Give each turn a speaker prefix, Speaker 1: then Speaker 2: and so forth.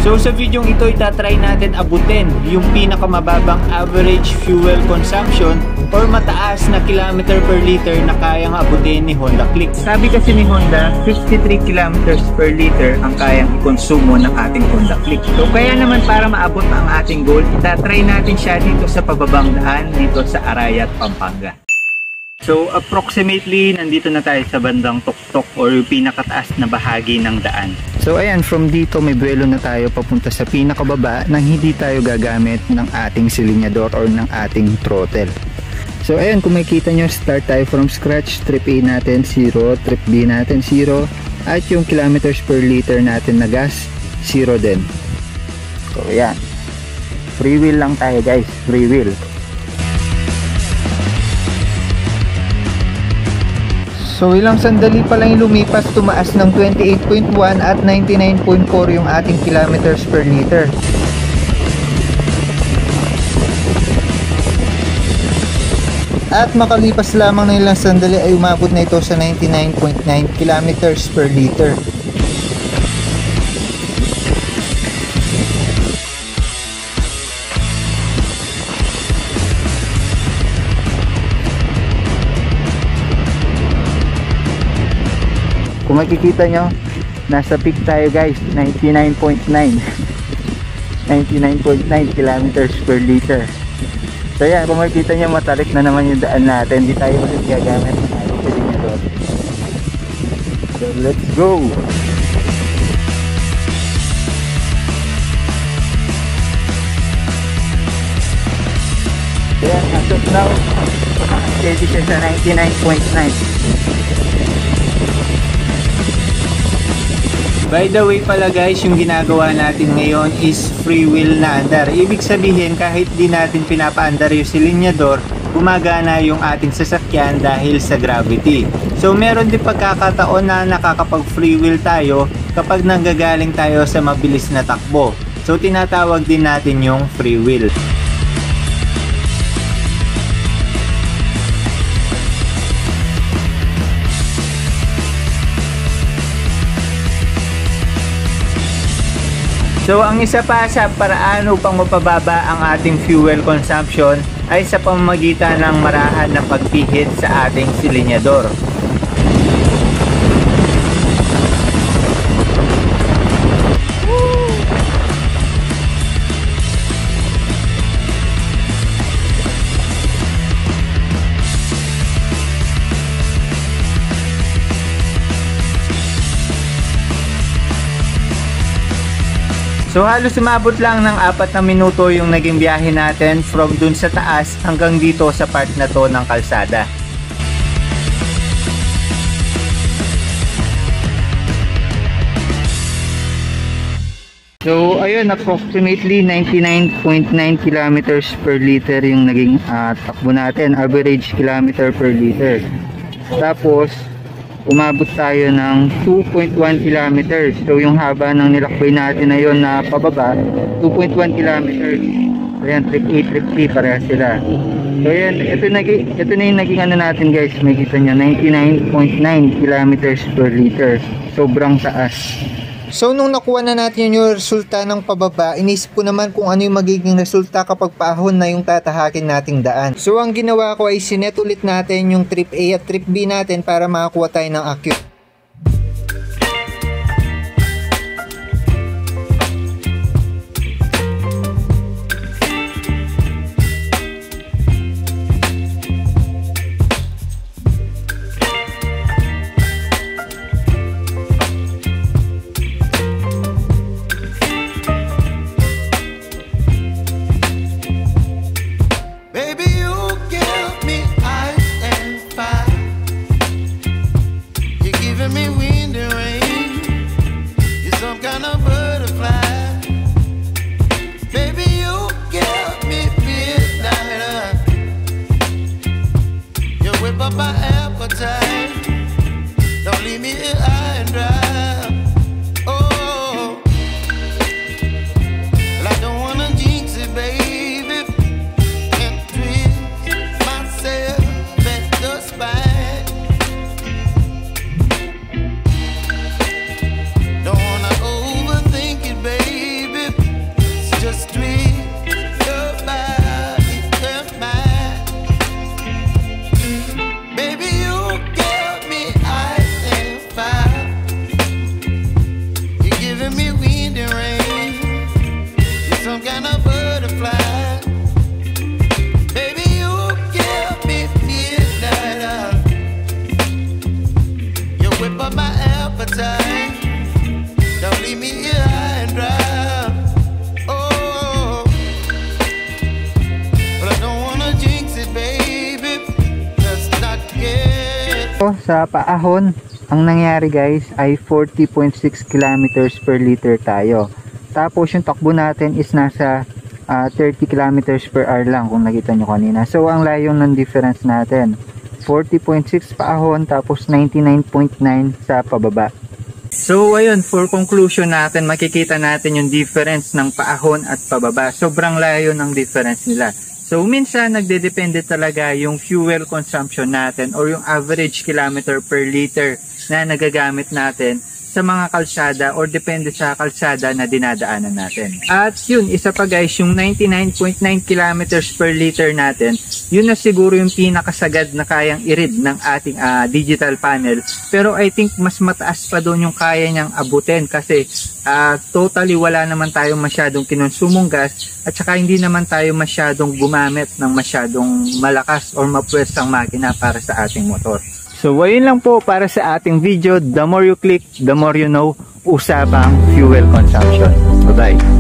Speaker 1: So sa video ito, itatry natin abutin yung pinakamababang average fuel consumption or mataas na kilometer per liter na kayang abutin ni Honda Click. Sabi kasi ni Honda, 53 kilometers per liter ang kayang ikonsumo ng ating Honda Click. So kaya naman para maabot ang ating goal, itatry natin siya dito sa pababang daan dito sa Arayat, Pampanga. So approximately nandito na tayo sa bandang tuktok or pinakataas na bahagi ng daan. So ayan, from dito may buwelo na tayo papunta sa pinakababa nang hindi tayo gagamit ng ating silinyador or ng ating throttle. So ayan, kung makikita nyo, start tayo from scratch. Trip A natin 0, trip B natin 0, at yung kilometers per liter natin na gas 0 din. So ayan, free wheel lang tayo guys, free wheel. So ilang sandali pa lang lumipas, tumaas ng 28.1 at 99.4 yung ating kilometers per liter. At makalipas lamang ng ilang sandali ay umabot na ito sa 99.9 kilometers per liter. Kung makikita nyo, nasa peak tayo guys, 99.9 kilometers per liter. So yan, kung makikita nyo, matarik na naman yung daan natin. Hindi tayo ulit gagamit ng ating silinyador. So let's go! So yan, as of now, steady siya sa 99.9. By the way pala guys, yung ginagawa natin ngayon is free wheel na andar. Ibig sabihin, kahit di natin pinapaandar yung silinyador, gumagana yung ating sasakyan dahil sa gravity. So meron din pagkakataon na nakakapag free wheel tayo kapag nanggagaling tayo sa mabilis na takbo. So tinatawag din natin yung free wheel. So ang isa pa sa paraan upang mapababa ang ating fuel consumption ay sa pamamagitan ng marahan na pagpihit sa ating silinyador. So halos sumabot lang ng 4 na minuto yung naging biyahe natin from dun sa taas hanggang dito sa part na to ng kalsada. So ayun, approximately 99.9 kilometers per liter yung naging takbo natin, average kilometer per liter. Tapos umabot tayo ng 2.1 kilometers. So yung haba ng nilakbay natin na yun na pababa, 2.1 kilometers. So yan, trip A, trip B, parehas sila. So yan, ito na yung naging ano natin guys, makikita nyo, 99.9 kilometers per liter. Sobrang taas. So nung nakuha na natin yung resulta ng pababa, inisip ko naman kung ano yung magiging resulta kapag paahon na yung tatahakin nating daan. So ang ginawa ko ay sinet ulit natin yung trip A at trip B natin para makakuha tayo ng accurate. dito sa paahon, ang nangyari guys ay 40.6 kilometers per liter tayo. Tapos yung takbo natin is nasa 30 kilometers per hour lang kung nakita nyo kanina. So ang layo ng difference natin, 40.6 paahon tapos 99.9 sa pababa. So ayun, for conclusion natin, makikita natin yung difference ng paahon at pababa. Sobrang layo ng difference nila. So minsan nagdedepende talaga yung fuel consumption natin or yung average kilometer per liter na nagagamit natin sa mga kalsada or depende sa kalsada na dinadaanan natin. At yun, isa pa guys, yung 99.9 kilometers per liter natin, yun na siguro yung pinakasagad na kayang i-read ng ating digital panel. Pero I think mas mataas pa doon yung kaya niyang abutin kasi totally wala naman tayong masyadong kinonsumong gas at saka hindi naman tayo masyadong gumamit ng masyadong malakas or mapwestang makina para sa ating motor. So ayun lang po para sa ating video. The more you click, the more you know, usapang fuel consumption. Bye-bye.